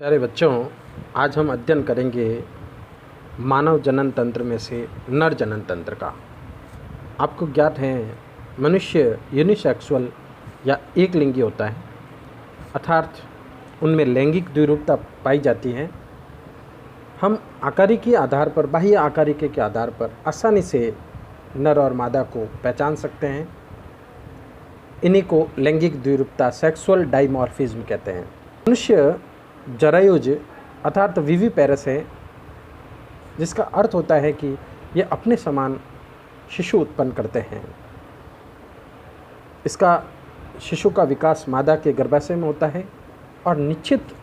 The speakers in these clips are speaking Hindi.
प्यारे बच्चों, आज हम अध्ययन करेंगे मानव जनन तंत्र में से नर जनन तंत्र का। आपको ज्ञात है मनुष्य यूनिसेक्सुअल या एक लिंगी होता है, अर्थात उनमें लैंगिक द्विरूपता पाई जाती है। हम आकारिकी आधार पर, बाह्य आकारिकी के आधार पर आसानी से नर और मादा को पहचान सकते हैं। इन्हीं को लैंगिक द्विरूपता, सेक्सुअल डाइमॉर्फिज्म कहते हैं। मनुष्य जरायुज अर्थात विविपेरस है, जिसका अर्थ होता है कि ये अपने समान शिशु उत्पन्न करते हैं। इसका शिशु का विकास मादा के गर्भाशय में होता है और निश्चित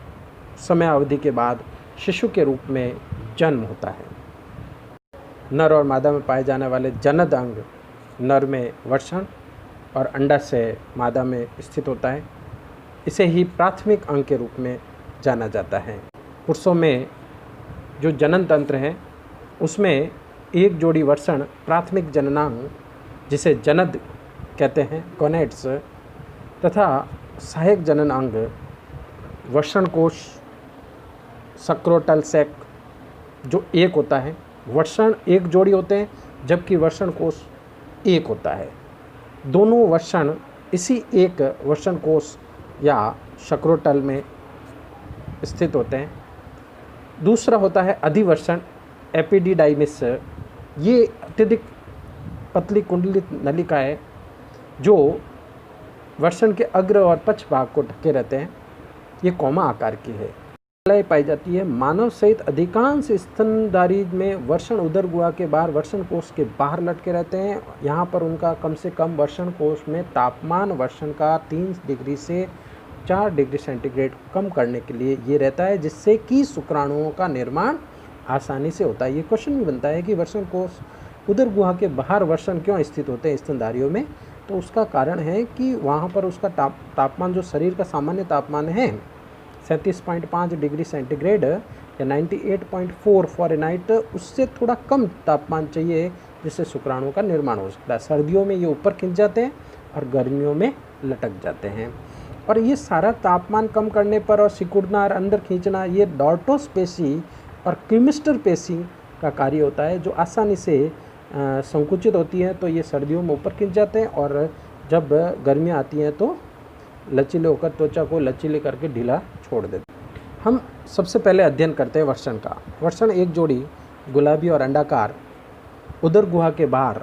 समय अवधि के बाद शिशु के रूप में जन्म होता है। नर और मादा में पाए जाने वाले जनद अंग नर में वृषण और अंडाशय मादा में स्थित होता है। इसे ही प्राथमिक अंग के रूप में जाना जाता है। पुरुषों में जो जनन तंत्र है उसमें एक जोड़ी वृषण प्राथमिक जननांग, जिसे जनद कहते हैं, गोनेड्स, तथा सहायक जनन अंग वृषण कोश, सक्रोटल सैक जो एक होता है। वृषण एक जोड़ी होते हैं जबकि वृषण कोश एक होता है। दोनों वृषण इसी एक वृषण कोश या सक्रोटल में स्थित होते हैं। दूसरा होता है अधिवृषण, एपिडिडाइमिस। ये अत्यधिक पतली कुंडलित नलिका है जो वृषण के अग्र और पक्ष भाग को ढके रहते हैं। ये कौमा आकार की है, पाई जाती है। मानव सहित अधिकांश स्तनधारी में वृषण उदर गुहा के बाहर वृषण कोश के बाहर लटके रहते हैं। यहाँ पर उनका कम से कम वृषण कोश में तापमान वृषण का 3 डिग्री से 4 डिग्री सेंटीग्रेड कम करने के लिए ये रहता है, जिससे कि शुक्राणुओं का निर्माण आसानी से होता है। ये क्वेश्चन भी बनता है कि वृषण कोश उदर गुहा के बाहर वृषण क्यों स्थित होते हैं स्तनधारियों में। तो उसका कारण है कि वहाँ पर उसका तापमान जो शरीर का सामान्य तापमान है 37.5 डिग्री सेंटीग्रेड या 98.4 फ़ारेनहाइट, उससे थोड़ा कम तापमान चाहिए जिससे शुक्राणुओं का निर्माण हो सकता है। सर्दियों में ये ऊपर खिंच जाते हैं और गर्मियों में लटक जाते हैं। और ये सारा तापमान कम करने पर और सिकुड़ना और अंदर खींचना, ये डॉर्टोस पेशी और क्रीमिस्टर पेशी का कार्य होता है, जो आसानी से संकुचित होती है। तो ये सर्दियों में ऊपर खिंच जाते हैं और जब गर्मियाँ आती हैं तो लचीले होकर त्वचा को लचीले करके ढीला छोड़ देते हैं। हम सबसे पहले अध्ययन करते हैं वृषण का। वृषण एक जोड़ी गुलाबी और अंडाकार उदर गुहा के बाहर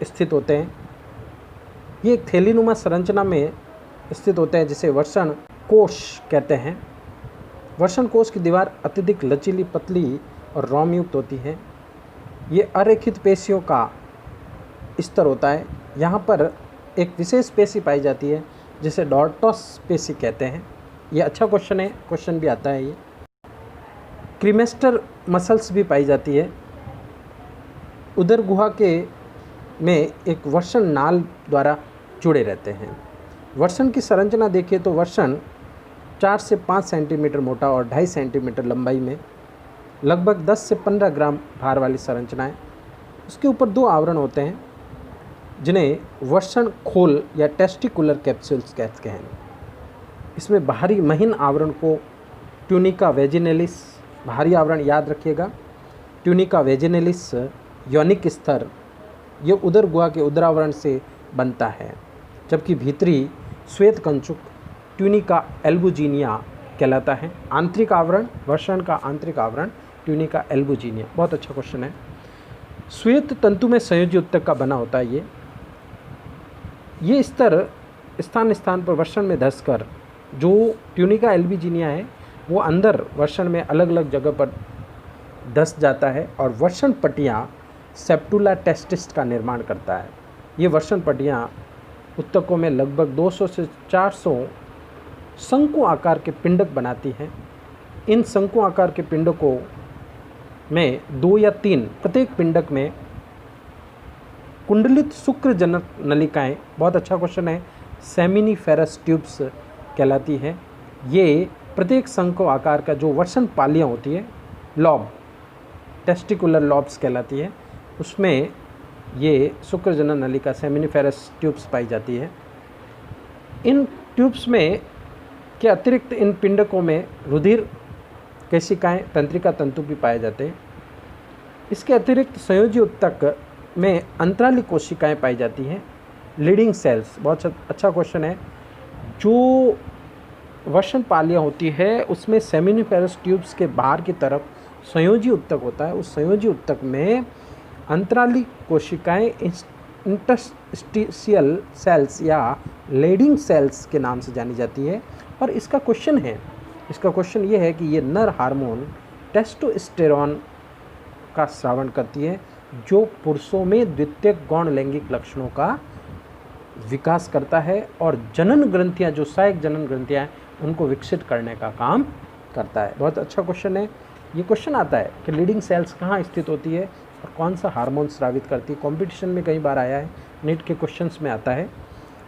स्थित होते हैं। ये एक थैलीनुमा संरचना में स्थित होते हैं जिसे वृषण कोश कहते हैं। वृषण कोश की दीवार अत्यधिक लचीली, पतली और रोम युक्त होती है। ये अरेखित पेशियों का स्तर होता है। यहाँ पर एक विशेष पेशी पाई जाती है जिसे डॉर्टोस पेशी कहते हैं। ये अच्छा क्वेश्चन है, क्वेश्चन भी आता है। ये क्रीमेस्टर मसल्स भी पाई जाती है। उदर गुहा के में एक वृषण नाल द्वारा जुड़े रहते हैं। वृषण की संरचना देखिए तो वृषण 4 से 5 सेंटीमीटर मोटा और 2.5 सेंटीमीटर लंबाई में लगभग 10 से 15 ग्राम भार वाली संरचना है। उसके ऊपर 2 आवरण होते हैं जिन्हें वृषण खोल या टेस्टिकुलर कैप्सूल्स कहते हैं। इसमें बाहरी महीन आवरण को ट्यूनिका वेजिनेलिस, बाहरी आवरण याद रखिएगा, ट्यूनिका वेजिनेलिस यौनिक स्तर, ये उदर गुहा के उदरावरण से बनता है, जबकि भीतरी श्वेत कंचुक ट्यूनिका एल्बुजिनिया कहलाता है। आंतरिक आवरण, वृषण का आंतरिक आवरण ट्यूनिका एल्बुजिनिया। बहुत अच्छा क्वेश्चन है। श्वेत तंतु में संयोजी उत्तक का बना होता है। ये स्तर स्थान स्थान पर वृषण में धंसकर जो ट्यूनिका एल्बुजिनिया है वो अंदर वृषण में अलग अलग जगह पर धंस जाता है और वृषण पट्टियाँ सेप्टुला टेस्टिस का निर्माण करता है। ये वृषण पट्टियाँ उत्तकों में लगभग 200 से 400 शंकु आकार के पिंडक बनाती हैं। इन शंकु आकार के पिंडकों में 2 या 3, प्रत्येक पिंडक में कुंडलित शुक्रजनक नलिकाएं, बहुत अच्छा क्वेश्चन है, सेमिनिफेरस ट्यूब्स कहलाती है। ये प्रत्येक शंकु आकार का जो वृषण पालियाँ होती है, लॉब, टेस्टिकुलर लॉब्स कहलाती है, उसमें ये शुक्रजनन नलिका सेमिनिफेरस ट्यूब्स पाई जाती है। इन ट्यूब्स में के अतिरिक्त इन पिंडकों में रुधिर केशिकाएं, तंत्रिका तंतु भी पाए जाते हैं। इसके अतिरिक्त संयोजी उत्तक में अंतराली कोशिकाएं पाई जाती हैं, लीडिंग सेल्स। बहुत अच्छा क्वेश्चन है। जो वसन पालिया होती है उसमें सेमिनिफेरस ट्यूब्स के बाहर की तरफ संयोजी उत्तक होता है। उस संयोजी उत्तक में अंतराली कोशिकाएं इंटरस्टिशियल सेल्स या लीडिंग सेल्स के नाम से जानी जाती है। और इसका क्वेश्चन ये है कि ये नर हार्मोन टेस्टोस्टेरोन का स्रावन करती है, जो पुरुषों में द्वितीयक गौण लैंगिक लक्षणों का विकास करता है और जनन ग्रंथियां, जो सहायक जनन ग्रंथियां हैं, उनको विकसित करने का काम करता है। बहुत अच्छा क्वेश्चन है। ये क्वेश्चन आता है कि लीडिंग सेल्स कहाँ स्थित होती है और कौन सा हार्मोन स्रावित करती है। कंपटीशन में कई बार आया है, नीट के क्वेश्चंस में आता है।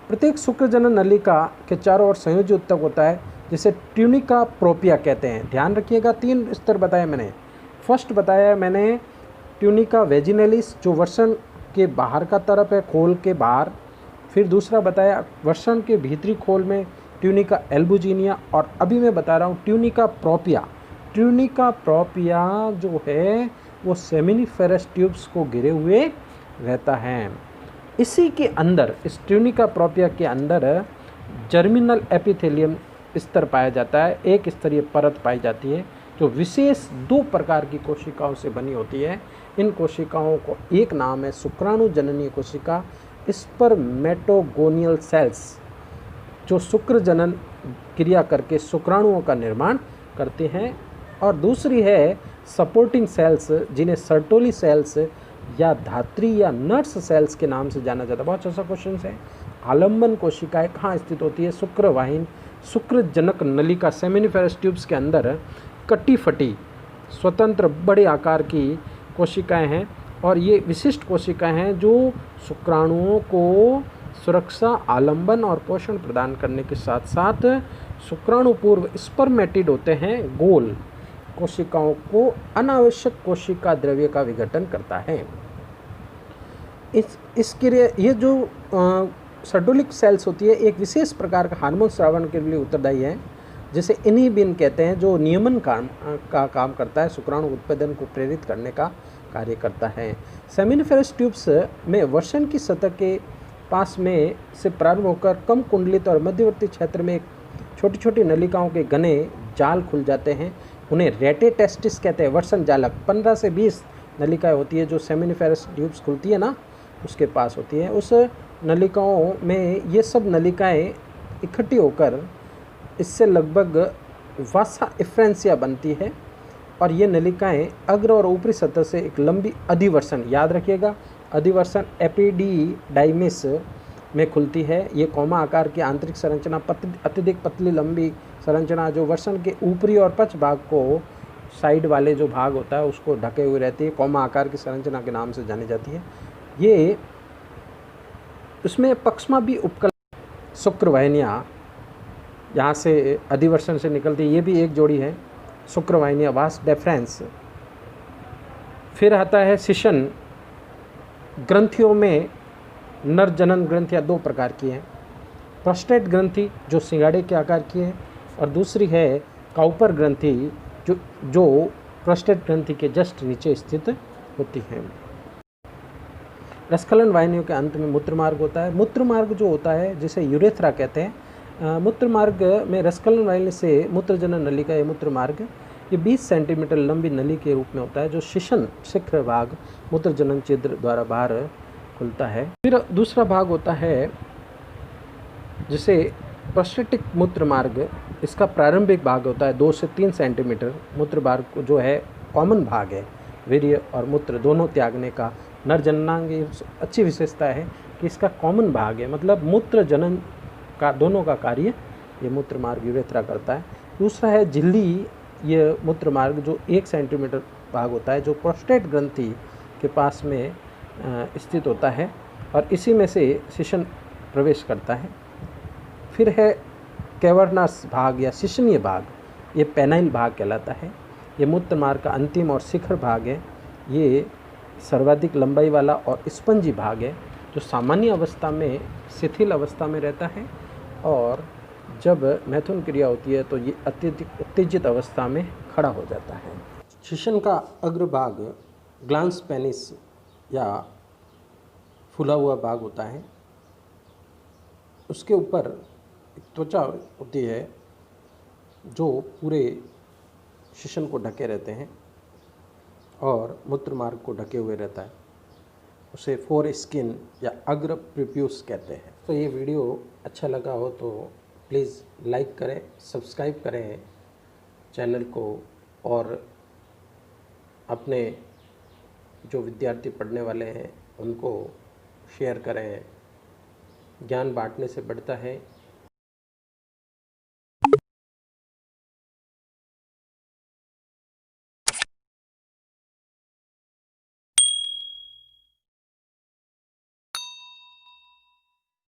प्रत्येक शुक्रजनन नलिका के चारों ओर संयोजी उत्तक होता है, जिसे ट्यूनिका प्रोपिया कहते हैं। ध्यान रखिएगा, 3 स्तर बताए मैंने। फर्स्ट बताया मैंने ट्यूनिका वेजिनलिस, जो वसन के बाहर का तरफ है, खोल के बाहर। फिर दूसरा बताया वसन के भीतरी खोल में ट्यूनिका एल्बुजिनिया, और अभी मैं बता रहा हूँ ट्यूनिका प्रोपिया। ट्यूनिका प्रोपिया जो है वो सेमिनिफेरस ट्यूब्स को घिरे हुए रहता है। इसी के अंदर, इस ट्यूनिका प्रोपिया के अंदर जर्मिनल एपिथेलियम स्तर पाया जाता है। एक स्तरीय परत पाई जाती है जो विशेष 2 प्रकार की कोशिकाओं से बनी होती है। इन कोशिकाओं को एक नाम है शुक्राणु जननीय कोशिका, स्पर्मेटोगोनियल सेल्स, जो शुक्र जनन क्रिया करके शुक्राणुओं का निर्माण करते हैं। और दूसरी है सपोर्टिंग सेल्स, जिन्हें सर्टोली सेल्स या धात्री या नर्स सेल्स के नाम से जाना जाता है। बहुत अच्छा क्वेश्चन है। आलंबन कोशिकाएं कहाँ स्थित होती है? शुक्रवाहिन, शुक्र जनक नलिका सेमिनिफेरस ट्यूब्स के अंदर कटी फटी स्वतंत्र बड़े आकार की कोशिकाएं हैं, और ये विशिष्ट कोशिकाएं हैं जो शुक्राणुओं को सुरक्षा, आलंबन और पोषण प्रदान करने के साथ साथ शुक्राणु पूर्व स्पर्मेटिड होते हैं, गोल कोशिकाओं को अनावश्यक कोशिका द्रव्य का विघटन करता है। इसके लिए ये जो सर्टोलिक सेल्स होती है एक विशेष प्रकार का हार्मोन स्रावन के लिए उत्तरदायी है, जिसे इनहिबिन कहते हैं, जो नियमन का काम करता है, शुक्राणु उत्पादन को प्रेरित करने का कार्य करता है। सेमिनिफेरस ट्यूब्स में वसन की सतह के पास में से प्रारंभ होकर कम कुंडलित और मध्यवर्ती क्षेत्र में छोटी छोटी नलिकाओं के घने जाल खुल जाते हैं। उन्हें रेटे टेस्टिस कहते हैं, वसन जालक। 15 से 20 नलिकाएं होती है जो सेमिनिफेरस ट्यूब्स खुलती है ना, उसके पास होती है। उस नलिकाओं में ये सब नलिकाएं इकट्ठी होकर इससे लगभग वासा इफ्रेंसिया बनती है, और ये नलिकाएं अग्र और ऊपरी सतह से एक लंबी अधिवर्षण, याद रखिएगा, अधिवर्षण एपिडीडाइमिस में खुलती है। ये कोमा आकार की आंतरिक संरचना, अत्यधिक पतली लंबी संरचना जो वर्षण के ऊपरी और पक्ष भाग को, साइड वाले जो भाग होता है उसको ढके हुए रहती है, कोमा आकार की संरचना के नाम से जानी जाती है। ये उसमें पक्षमा भी उपकल शुक्रवाहिनियाँ यहाँ से अधिवर्षण से निकलती है, ये भी एक जोड़ी है शुक्रवाहिनियाँ, वास डेफरेंस। फिर आता है शिशन। ग्रंथियों में नर जनन ग्रंथियाँ 2 प्रकार की हैं। प्रोस्टेट ग्रंथि जो सिंगाड़े के आकार की है, और दूसरी है काउपर ग्रंथि जो प्रोस्टेट ग्रंथि के जस्ट नीचे स्थित होती है। रसकलन वाहिनियों के अंत में मूत्रमार्ग होता है। मूत्रमार्ग जो होता है जिसे यूरेथ्रा कहते हैं, मूत्रमार्ग में रसकलन वाहिनी से मूत्रजनन नलिका या मूत्रमार्ग ये 20 सेंटीमीटर लंबी नली के रूप में होता है, जो शिशन शिखर भाग मूत्रजनन छिद्र द्वारा बाहर खुलता है। फिर दूसरा भाग होता है जिसे प्रोस्टेटिक मूत्रमार्ग, इसका प्रारंभिक भाग होता है 2 से 3 सेंटीमीटर। मूत्रमार्ग जो है कॉमन भाग है, वीर्य और मूत्र दोनों त्यागने का। नर जननांग अच्छी विशेषता है कि इसका कॉमन भाग है, मतलब मूत्र जनन का दोनों का कार्य ये मूत्रमार्ग यूरेथ्रा करता है। दूसरा है झिल्ली, ये मूत्रमार्ग जो 1 सेंटीमीटर भाग होता है, जो प्रोस्टेट ग्रंथि के पास में स्थित होता है, और इसी में से शिशन प्रवेश करता है। फिर है कैवर्नस भाग या शिशनीय भाग, ये पेनाइल भाग कहलाता है। ये मूत्रमार्ग का अंतिम और शिखर भाग है। ये सर्वाधिक लंबाई वाला और स्पंजी भाग है, जो सामान्य अवस्था में शिथिल अवस्था में रहता है और जब मैथुन क्रिया होती है तो ये अत्यधिक उत्तेजित अवस्था में खड़ा हो जाता है। शिशन का अग्रभाग ग्लांस पेनिस या फूला हुआ भाग होता है। उसके ऊपर एक त्वचा होती है जो पूरे शिशन को ढके रहते हैं और मूत्र मार्ग को ढके हुए रहता है। उसे फोर स्किन या अग्र प्रिप्यूस कहते हैं। तो ये वीडियो अच्छा लगा हो तो प्लीज़ लाइक करें, सब्सक्राइब करें चैनल को, और अपने जो विद्यार्थी पढ़ने वाले हैं उनको शेयर करें। ज्ञान बांटने से बढ़ता है।